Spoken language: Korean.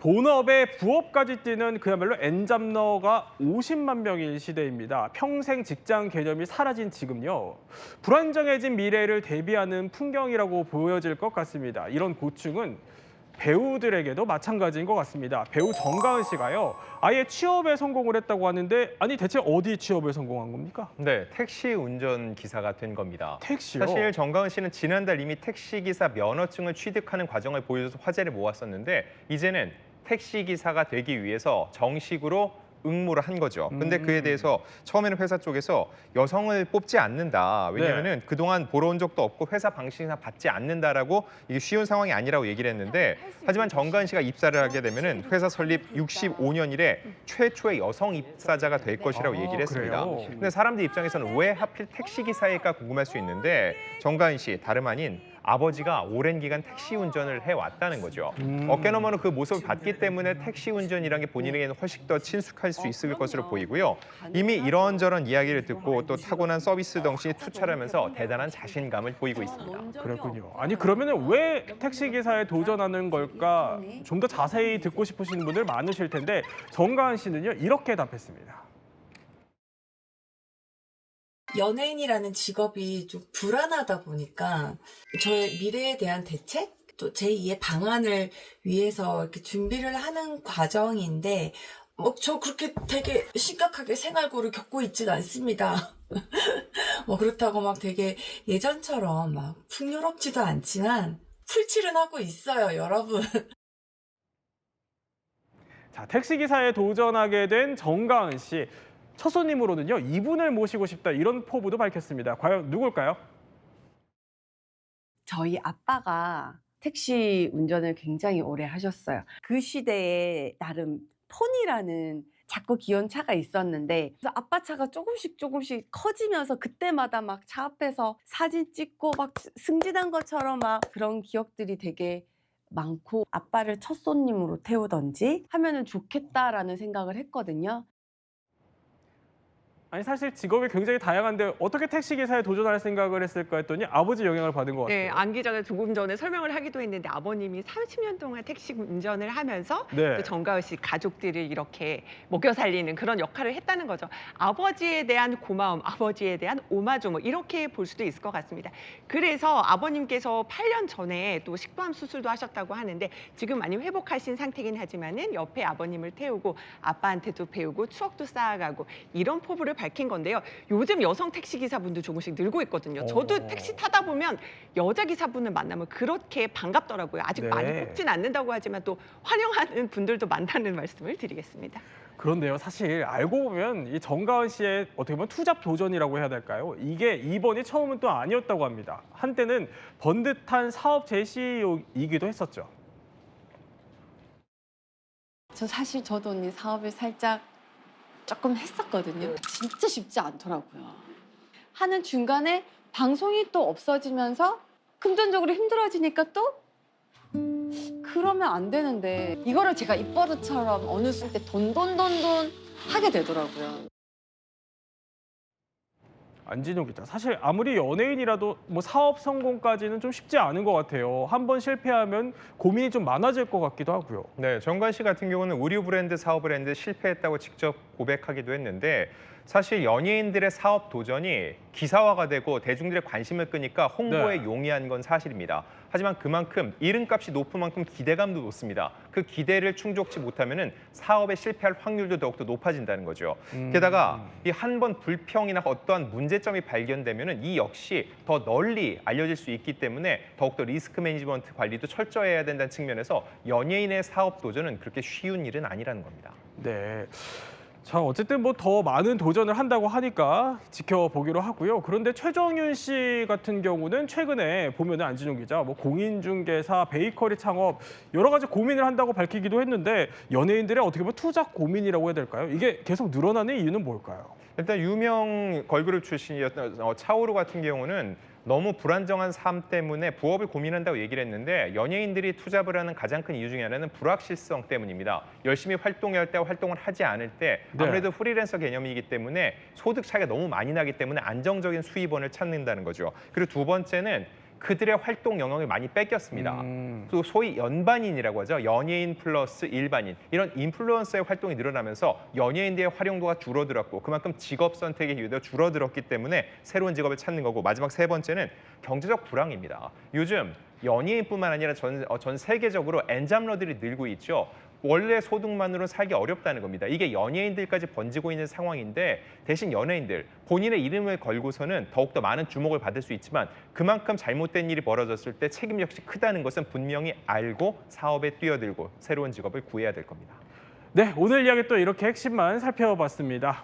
본업에 부업까지 뛰는 그야말로 엔잡러가 50만 명인 시대입니다. 평생 직장 개념이 사라진 지금요. 불안정해진 미래를 대비하는 풍경이라고 보여질 것 같습니다. 이런 고충은 배우들에게도 마찬가지인 것 같습니다. 배우 정가은 씨가요. 아예 취업에 성공을 했다고 하는데 아니 대체 어디 취업에 성공한 겁니까? 네, 택시 운전기사가 된 겁니다. 택시요? 사실 정가은 씨는 지난달 이미 택시기사 면허증을 취득하는 과정을 보여줘서 화제를 모았었는데 이제는 택시기사가 되기 위해서 정식으로 응모를 한 거죠. 근데 그에 대해서 처음에는 회사 쪽에서 여성을 뽑지 않는다. 왜냐면은 그동안 보러 온 적도 없고 회사 방식이나 받지 않는다라고 이게 쉬운 상황이 아니라고 얘기를 했는데 하지만 정가은 씨가 입사를 하게 되면은 회사 설립 65년 이래 최초의 여성 입사자가 될 것이라고 얘기를 했습니다. 그래요? 근데 사람들 입장에서는 왜 하필 택시기사일까 궁금할 수 있는데 정가은 씨 다름 아닌 아버지가 오랜 기간 택시 운전을 해왔다는 거죠. 어깨너머로 그 모습을 봤기 때문에 택시 운전이라는 게 본인에게는 훨씬 더 친숙할 수 있을 것으로 보이고요. 이미 이런저런 이야기를 듣고 또 타고난 서비스 덩신이 투철하면서 대단한 자신감을 보이고 있습니다. 그렇군요. 아니 그러면은 왜 택시기사에 도전하는 걸까? 좀 더 자세히 듣고 싶으신 분들 많으실 텐데 정가은 씨는요 이렇게 답했습니다. 연예인이라는 직업이 좀 불안하다 보니까 저의 미래에 대한 대책? 또 제2의 방안을 위해서 이렇게 준비를 하는 과정인데 저 그렇게 되게 심각하게 생활고를 겪고 있지는 않습니다. 그렇다고 막 되게 예전처럼 막 풍요롭지도 않지만 풀칠은 하고 있어요, 여러분. 자, 택시기사에 도전하게 된 정가은 씨. 첫 손님으로는요 이분을 모시고 싶다 이런 포부도 밝혔습니다. 과연 누굴까요? 저희 아빠가 택시 운전을 굉장히 오래 하셨어요. 그 시대에 나름 폰이라는 작고 귀여운 차가 있었는데 그래서 아빠 차가 조금씩 커지면서 그때마다 막 차 앞에서 사진 찍고 막 승진한 것처럼 막 그런 기억들이 되게 많고 아빠를 첫 손님으로 태우던지 하면은 좋겠다라는 생각을 했거든요. 아니 사실 직업이 굉장히 다양한데 어떻게 택시기사에 도전할 생각을 했을까 했더니 아버지 영향을 받은 것 같아요. 네, 안기 전에 조금 전에 설명을 하기도 했는데 아버님이 30년 동안 택시 운전을 하면서 네. 또 정가은 씨 가족들을 이렇게 먹여 살리는 그런 역할을 했다는 거죠. 아버지에 대한 고마움, 아버지에 대한 오마주 이렇게 볼 수도 있을 것 같습니다. 그래서 아버님께서 8년 전에 또 식도암 수술도 하셨다고 하는데 지금 많이 회복하신 상태긴 하지만은 옆에 아버님을 태우고 아빠한테도 배우고 추억도 쌓아가고 이런 포부를 밝힌 건데요. 요즘 여성 택시 기사분도 조금씩 늘고 있거든요. 저도 택시 타다 보면 여자 기사분을 만나면 그렇게 반갑더라고요. 아직 네. 많이 뽑진 않는다고 하지만 또 환영하는 분들도 많다는 말씀을 드리겠습니다. 그런데요, 사실 알고 보면 이 정가은 씨의 어떻게 보면 투잡 도전이라고 해야 될까요? 이게 이번이 처음은 또 아니었다고 합니다. 한때는 번듯한 사업 제시이기도 했었죠. 사실 저도 언니 사업을 살짝 조금 했었거든요. 진짜 쉽지 않더라고요. 하는 중간에 방송이 또 없어지면서 금전적으로 힘들어지니까 또 그러면 안 되는데 이거를 제가 입버릇처럼 어느 순간 돈 하게 되더라고요. 안진용 기자, 사실 아무리 연예인이라도 뭐 사업 성공까지는 좀 쉽지 않은 것 같아요. 한번 실패하면 고민이 좀 많아질 것 같기도 하고요. 네, 정관 씨 같은 경우는 의류 브랜드 사업을 했는데 실패했다고 직접 고백하기도 했는데 사실 연예인들의 사업 도전이 기사화가 되고 대중들의 관심을 끄니까 홍보에 용이한 건 사실입니다. 하지만 그만큼 이름값이 높은 만큼 기대감도 높습니다. 그 기대를 충족치 못하면은 사업에 실패할 확률도 더욱더 높아진다는 거죠. 게다가 이 한 번 불평이나 어떠한 문제점이 발견되면은 이 역시 더 널리 알려질 수 있기 때문에 더욱더 리스크 매니지먼트 관리도 철저해야 된다는 측면에서 연예인의 사업 도전은 그렇게 쉬운 일은 아니라는 겁니다. 네. 자, 어쨌든 뭐 더 많은 도전을 한다고 하니까 지켜보기로 하고요. 그런데 최정윤 씨 같은 경우는 최근에 보면은 안진용 기자, 뭐 공인중개사, 베이커리 창업 여러 가지 고민을 한다고 밝히기도 했는데 연예인들의 어떻게 보면 투잡 고민이라고 해야 될까요? 이게 계속 늘어나는 이유는 뭘까요? 일단 유명 걸그룹 출신이었던 차오루 같은 경우는 너무 불안정한 삶 때문에 부업을 고민한다고 얘기를 했는데 연예인들이 투잡을 하는 가장 큰 이유 중에 하나는 불확실성 때문입니다. 열심히 활동할 때와 활동을 하지 않을 때 아무래도 프리랜서 개념이기 때문에 소득 차이가 너무 많이 나기 때문에 안정적인 수입원을 찾는다는 거죠. 그리고 두 번째는 그들의 활동 영역을 많이 뺏겼습니다. 음. 또 소위 연반인이라고 하죠. 연예인 플러스 일반인. 이런 인플루언서의 활동이 늘어나면서 연예인들의 활용도가 줄어들었고 그만큼 직업 선택의 기회도 줄어들었기 때문에 새로운 직업을 찾는 거고 마지막 세 번째는 경제적 불황입니다. 요즘 연예인뿐만 아니라 전 세계적으로 엔잡러들이 늘고 있죠. 원래 소득만으로는 살기 어렵다는 겁니다. 이게 연예인들까지 번지고 있는 상황인데 대신 연예인들 본인의 이름을 걸고서는 더욱더 많은 주목을 받을 수 있지만 그만큼 잘못된 일이 벌어졌을 때 책임 역시 크다는 것은 분명히 알고 사업에 뛰어들고 새로운 직업을 구해야 될 겁니다. 네, 오늘 이야기 또 이렇게 핵심만 살펴봤습니다.